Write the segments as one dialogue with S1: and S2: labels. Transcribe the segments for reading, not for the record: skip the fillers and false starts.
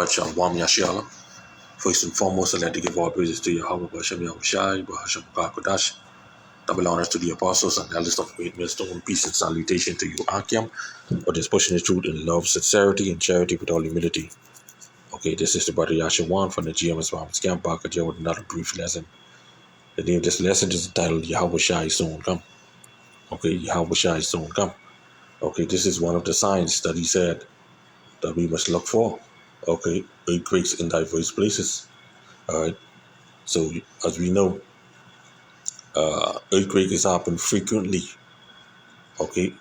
S1: YASHAWAN. First and foremost, I'd like to give all praises to Yahawashi, double honors to the apostles and elders of great millstone. Peace and salutation to you, Akiam, for this pushing the truth in love, sincerity, and charity with all humility. Okay, this is the brother YASHAWAN from the GMS Bible Camp back again with another brief lesson. The name of this lesson is entitled Yahawashi Soon Come. Okay, Yahawashi Soon Come. Okay, this is one of the signs that he said that we must look for. Okay, earthquakes in diverse places. All right. So as we know, earthquakes happen frequently. Okay,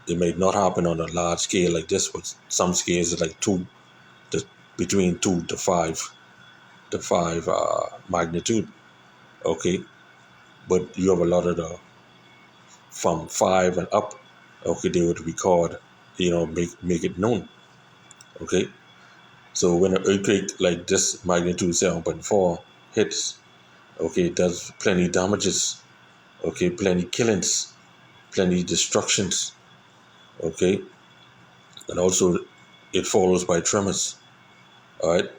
S1: they may not happen on a large scale like this, but some scales are like between 2 to 5 magnitude. Okay, but you have a lot of the from 5 and up. Okay, they would record, make it known. Okay, so when an earthquake like this magnitude 7.4 hits, okay, it does plenty damages. Okay, plenty killings, plenty destructions. Okay, and also it follows by tremors. All right,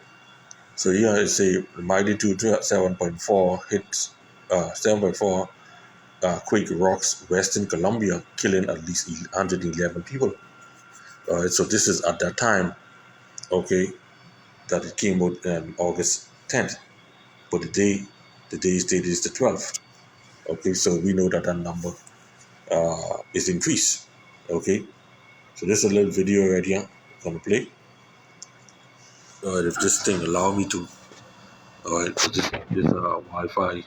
S1: so here I say magnitude 7.4 hits 7.4 quake rocks Western Colombia, killing at least 111 people. All right, so this is at that time, okay, that it came out on August 10th, but the day's date is the 12th. Okay, so we know that number is increased. Okay, so this is a little video right here I'm gonna play. All right, if this thing allow me to. All right, so this Wi-Fi,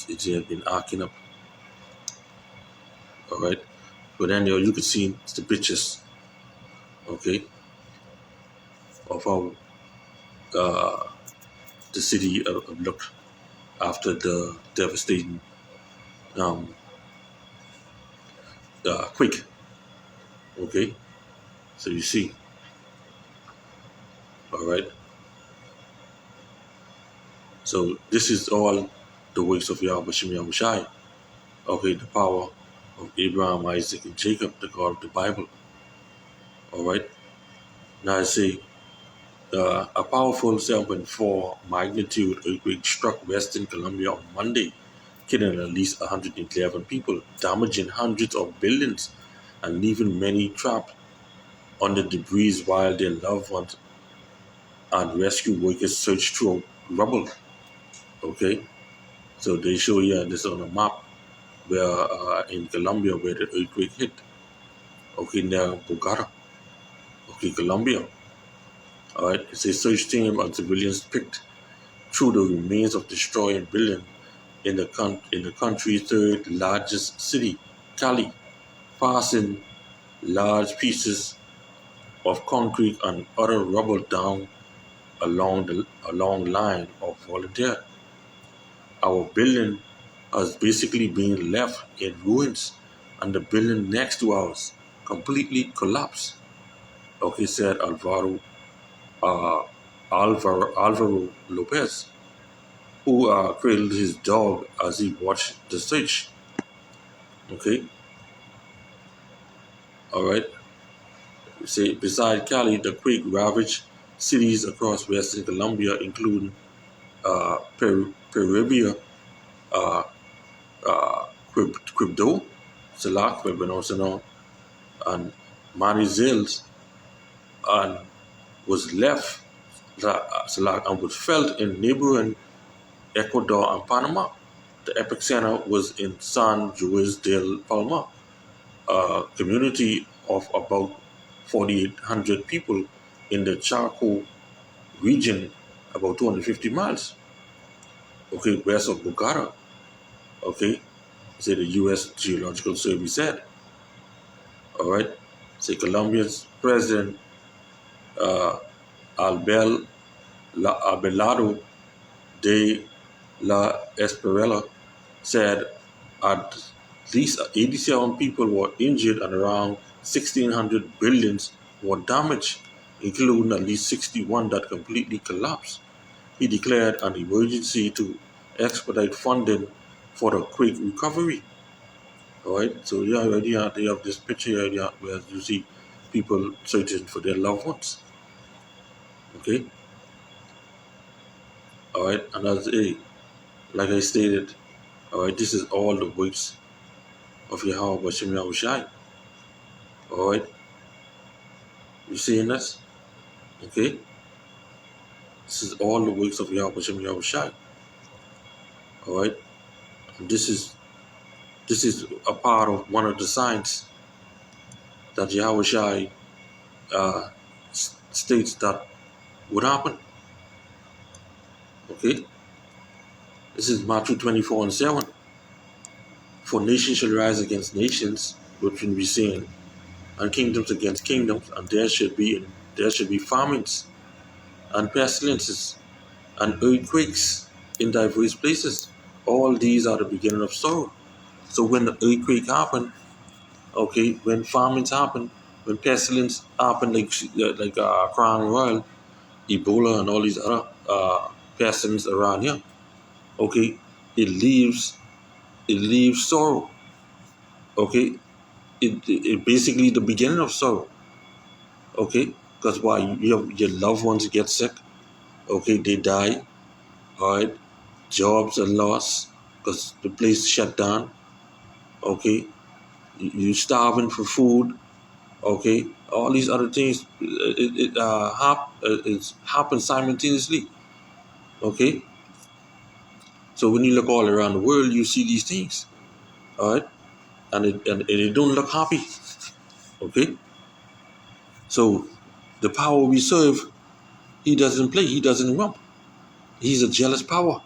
S1: it's been arcing up. All right, but then you can see the pictures. Okay, of how the city looked after the devastating quake. Okay, so you see. All right. So this is all the works of Yahawashi. Okay, the power of Abraham, Isaac, and Jacob, the God of the Bible. All right. Now I say a powerful 7.4 magnitude earthquake struck Western Colombia on Monday, killing at least 111 people, damaging hundreds of buildings, and leaving many trapped under debris while their loved ones and rescue workers search through rubble. Okay, so they show here this on a map where in Colombia where the earthquake hit. Okay, near Bogota. Okay, Colombia. All right, it's a search team and civilians picked through the remains of destroyed building in the country's third largest city, Cali, passing large pieces of concrete and other rubble down a long line of volunteers. Our building has basically been left in ruins, and the building next to ours completely collapsed. Okay, said Alvaro Lopez, who cradled his dog as he watched the search. Okay, all right. Say beside Cali, the quake ravaged cities across Western Colombia, including Pereira, Quibdó, Salac, and Manizales, and was left Salac and was felt in neighboring Ecuador and Panama. The epicenter was in San Juan del Palma, a community of about 4,800 people in the Chaco region, about 250 miles, okay, west of Bogota. Okay, say the U.S. Geological Survey said. All right, say Colombia's president Abelardo de la Espriella said at least 87 people were injured and around 1,600 buildings were damaged, including at least 61 that completely collapsed. He declared an emergency to expedite funding for the quake recovery. All right, so yeah, already they have this picture area where you see people searching for their loved ones. Okay, all right, and like I stated, all right, this is all the works of Yahawashi. All right, you seeing this? Okay, this is all the works of Yahawashi. All right, and this is a part of one of the signs that Yahawashi states that would happen. Okay, this is Matthew 24:7. For nations shall rise against nations, which will be saying, and kingdoms against kingdoms, and there should be famines and pestilences and earthquakes in diverse places. All these are the beginning of sorrow. So when the earthquake happen, okay, when famines happen, when pestilence happen, like Crown Royal, Ebola, and all these other pestilence around here, okay, it leaves sorrow. Okay, it basically the beginning of sorrow. Okay, because why your loved ones get sick. Okay, they die. All right, jobs are lost because the place shut down. Okay, you starving for food. Okay, all these other things it happens simultaneously. Okay, so when you look all around the world, you see these things. All right, and it don't look happy. Okay, so the power we serve, he doesn't play. He doesn't rump. He's a jealous power.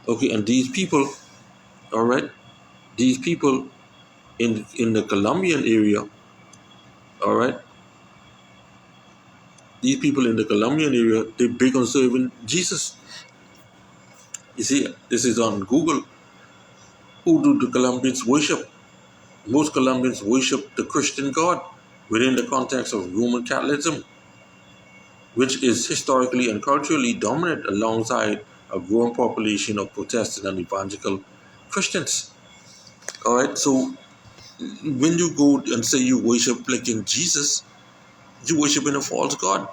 S1: Okay, and these people, all right, these people in the Colombian area, all right, these people in the Colombian area, they're big on serving Jesus. You see, this is on Google. Who do the Colombians worship? Most Colombians worship the Christian God within the context of Roman Catholicism, which is historically and culturally dominant alongside a growing population of Protestant and evangelical Christians. All right, so when you go and say you worship like in Jesus, you worship in a false God.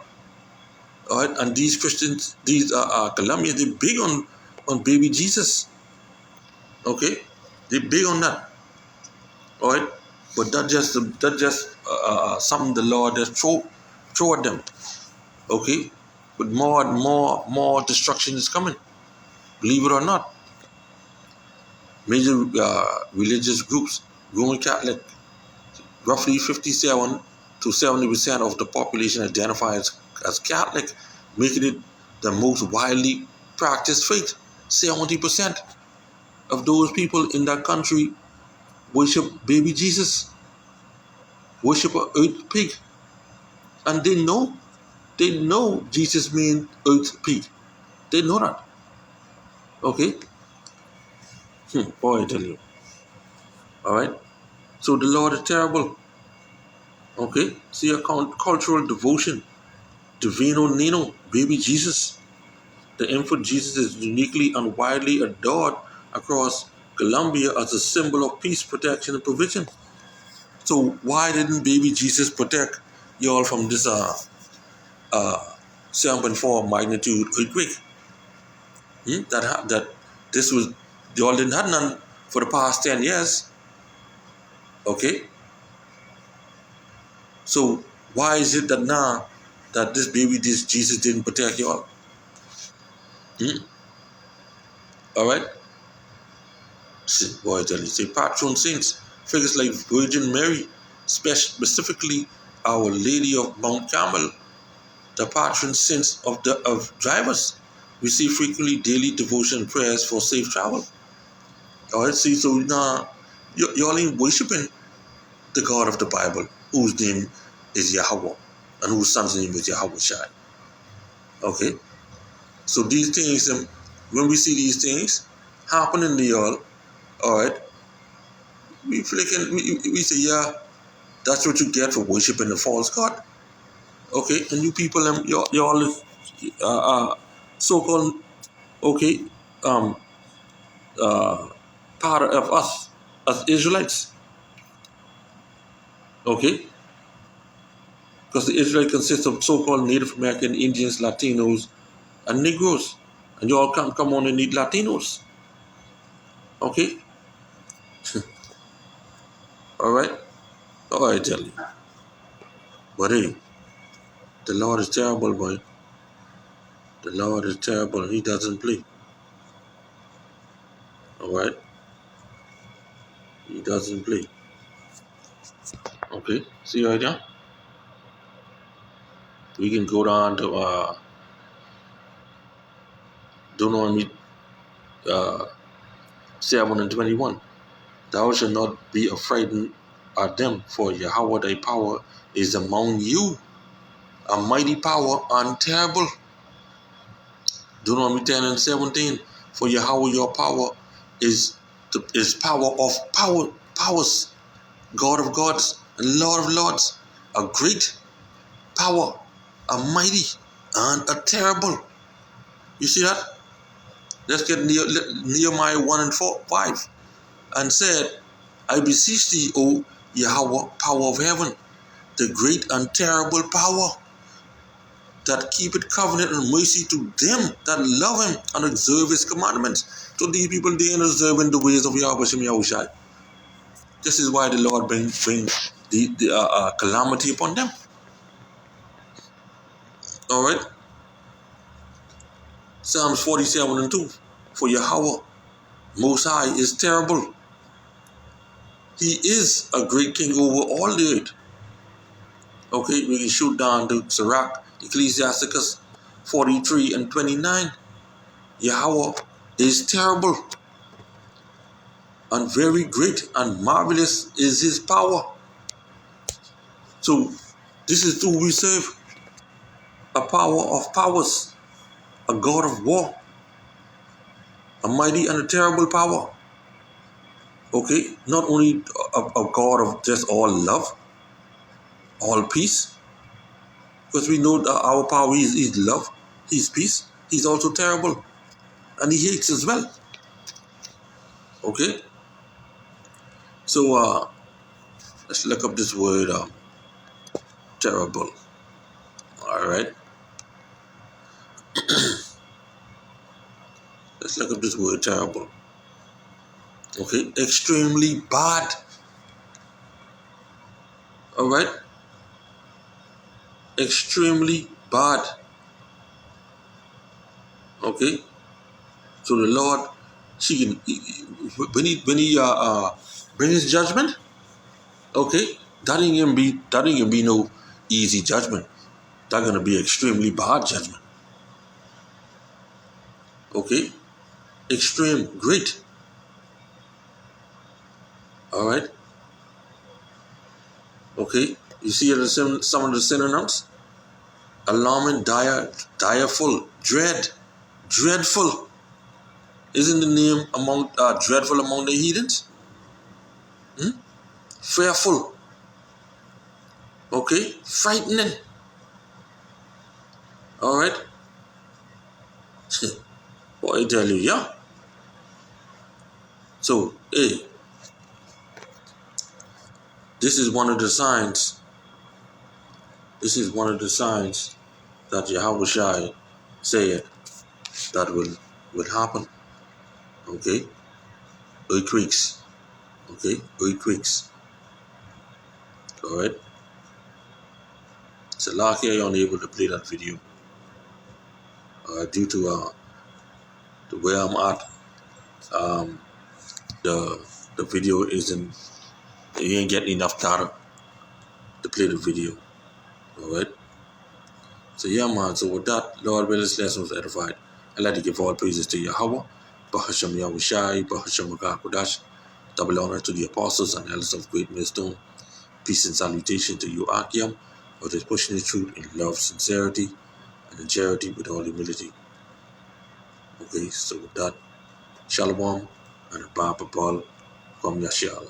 S1: All right, and these Christians, these Colombians, they're big on baby Jesus. Okay, they're big on that. All right, but that just something the Lord just throw at them. Okay, but more destruction is coming. Believe it or not, major religious groups, Roman Catholic, roughly 57 to 70% of the population identifies as Catholic, making it the most widely practiced faith. 70% of those people in that country worship baby Jesus, worship an earth pig, and they know Jesus means earth pig. They know that. Okay, boy, I tell you. All right. So the Lord is terrible. Okay, see a cultural devotion, Divino Nino, baby Jesus. The infant Jesus is uniquely and widely adored across Colombia as a symbol of peace, protection, and provision. So why didn't baby Jesus protect y'all from this 7.4 magnitude earthquake? That this was y'all didn't have none for the past 10 years. Okay, so why is it that now that this Jesus didn't protect y'all? All right, boy, I tell you, say patron saints, figures like Virgin Mary, specifically Our Lady of Mount Carmel, the patron saints of drivers. We see frequently daily devotion and prayers for safe travel. All right, see, so now y'all ain't worshiping the God of the Bible, whose name is Yahweh, and whose son's name is Yahawashi. Okay, so these things, when we see these things happening to y'all, all right, we say, yeah, that's what you get for worshiping the false God. Okay, and you people, y'all so-called, okay, um, uh, part of us as Israelites. Okay, Because the Israel consists of so-called Native American, Indians, Latinos, and Negroes. And you all come on and need Latinos. Okay? All right? Oh, I tell you. But hey, the Lord is terrible, boy. The Lord is terrible. He doesn't play. All right? He doesn't play. Okay? See right there? We can go down to Deuteronomy 7 and 21. Thou shalt not be affrighted at them, for Yahweh thy power is among you, a mighty power and terrible. Deuteronomy 10 and 17. For Yahweh your power is power of powers, God of gods, and Lord of lords, a great power, a mighty, and a terrible. You see that? Let's get Nehemiah 1 and 5. And said, I beseech thee, O Yahweh, power of heaven, the great and terrible power, that keepeth covenant and mercy to them that love him and observe his commandments. So these people, they ain't observing the ways of Yahawashi. This is why the Lord bring the calamity upon them. All right? Psalms 47 and 2. For Yahweh, Most High, is terrible. He is a great king over all the earth. Okay, we can shoot down to Sirach, Ecclesiasticus 43 and 29. Yahweh is terrible, and very great and marvelous is his power. So this is who we serve, a power of powers, a God of war, a mighty and a terrible power. Okay, not only a God of just all love, all peace, because we know that our power is love, he's peace, he's also terrible, and he hates as well. Okay, so let's look up this word terrible. All right, let's look up this word terrible. Okay, extremely bad. All right, extremely bad. Okay, so the Lord, when he bring his judgment. Okay, that ain't gonna be no easy judgment. That's gonna be extremely bad judgment. Okay, extreme great. All right. Okay, you see some of the synonyms: alarming, direful, dreadful. Isn't the name among dreadful among the heathens? Fearful. Okay, frightening. All right. What I tell you, yeah. So, hey, this is one of the signs. This is one of the signs that Yahawashi said that will happen. Okay, earthquakes. Okay, earthquakes. All right. So lucky I unable to play that video due to where I'm at. The video isn't. You ain't getting enough data to play the video. All right. So yeah, man. So with that, Lord, will this lesson was edified. I'd like to give all praises to Yahweh, Bahasham Yahawashi, Bahasham Kodash. Double honor to the apostles and elders of great wisdom. Peace and salutation to you, Akim, for this pushing the truth in love, sincerity, and in charity with all humility. Okay, so with that, Shalom and a Baba Paul from Yashala.